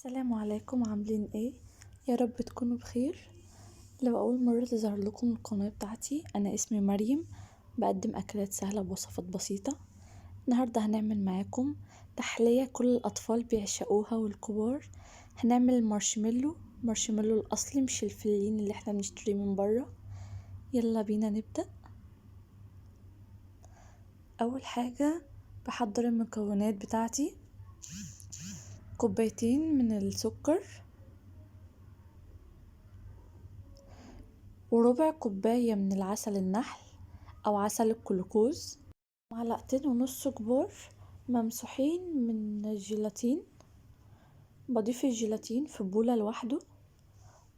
السلام عليكم، عاملين ايه؟ يا رب تكونوا بخير. لو اول مره تظهر لكم القناه بتاعتي، انا اسمي مريم، بقدم اكلات سهله بوصفات بسيطه. النهارده هنعمل معاكم تحليه كل الاطفال بيعشقوها والكبار. هنعمل مارشميلو الاصلي، مش الفلين اللي احنا بنشتريه من بره. يلا بينا نبدا. اول حاجه بحضر المكونات بتاعتي: كوبايتين من السكر، وربع كوباية من العسل النحل أو عسل الجلوكوز، معلقتين ونص كبار ممسوحين من الجيلاتين. بضيف الجيلاتين في بولة لوحده،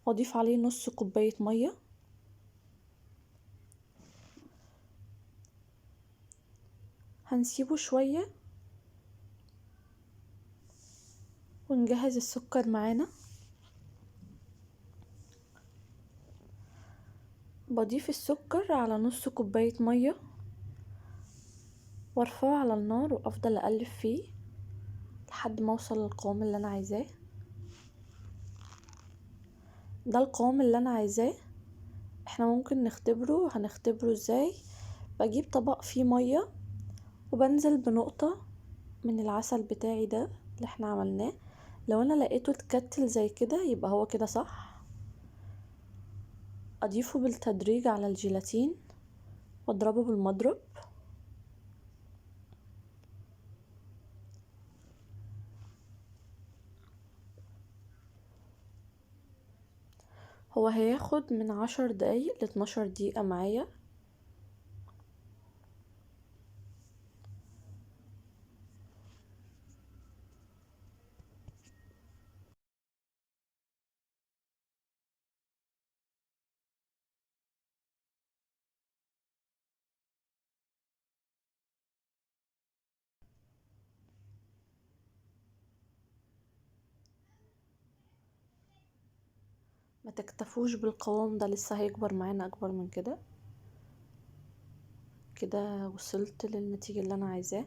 واضيف عليه نص كوباية مية. هنسيبه شوية ونجهز السكر معانا. بضيف السكر على نص كوباية مية وارفعه على النار، وافضل اقلب فيه لحد ما اوصل للقوام اللي انا عايزاه. ده القوام اللي انا عايزاه. احنا ممكن هنختبره ازاي؟ بجيب طبق فيه مية وبنزل بنقطة من العسل بتاعي ده اللي احنا عملناه. لو انا لقيته اتكتل زي كده يبقى هو كده صح. اضيفه بالتدريج على الجيلاتين واضربه بالمضرب. هو هياخد من 10 دقايق ل12 دقيقة معايا. ما تكتفوش بالقوام ده، لسه هيكبر معانا اكبر من كده. كده وصلت للنتيجة اللي انا عايزاه.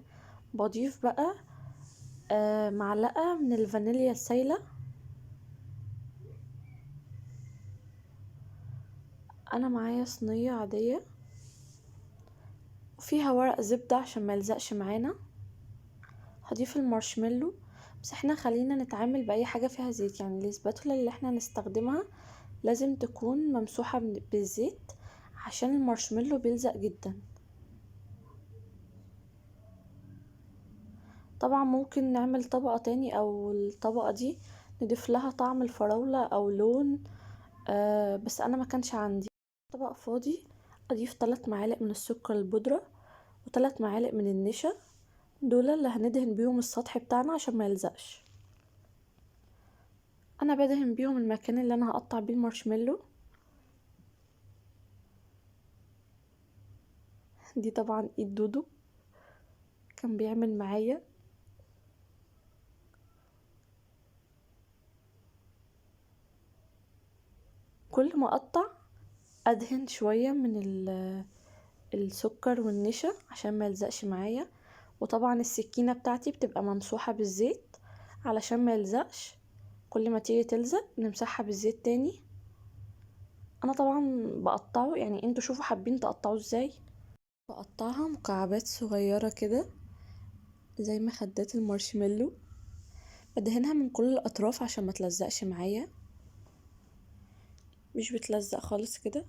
بضيف بقى معلقة من الفانيليا السايلة. انا معايا صينية عادية وفيها ورق زبدة عشان ما يلزقش معانا. هضيف المارشميلو، بس احنا خلينا نتعامل باي حاجة فيها زيت. يعني الاسباتولا اللي احنا هنستخدمها لازم تكون ممسوحة بالزيت عشان المارشميلو بيلزق جدا. طبعا ممكن نعمل طبقة تاني، او الطبقة دي نضيف لها طعم الفراولة او لون، بس انا ما كانش عندي طبق فاضي. اضيف 3 معالق من السكر البودرة و3 معالق من النشا، دول اللي هندهن بيهم السطح بتاعنا عشان ما يلزقش. انا بدهن بيهم المكان اللي انا هقطع بيه المارشميلو. دي طبعا ايد دودو كان بيعمل معايا. كل ما اقطع ادهن شوية من السكر والنشا عشان ما يلزقش معايا. وطبعا السكينة بتاعتي بتبقى ممسوحة بالزيت علشان ما يلزقش. كل ما تيجي تلزق نمسحها بالزيت تاني. انا طبعا بقطعه، يعني انتوا شوفوا حابين تقطعوه ازاي. بقطعها مكعبات صغيرة كده زي مخدات المارشميلو. بدهنها من كل الاطراف عشان ما تلزقش معايا. مش بتلزق خالص كده.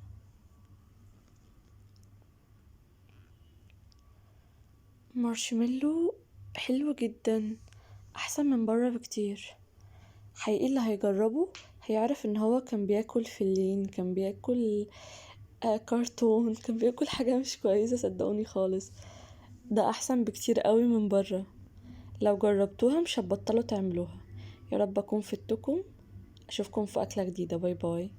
مارشميلو حلو جدا، احسن من بره بكتير. حقيقي اللي هيجربه هيعرف ان هو كان بياكل فلين، كان بياكل كرتون، كان بياكل حاجة مش كويسة. صدقوني خالص، ده احسن بكتير قوي من بره. لو جربتوها مش هتبطلوا تعملوها. يا رب اكون فدتكم. اشوفكم في اكلة جديدة. باي باي.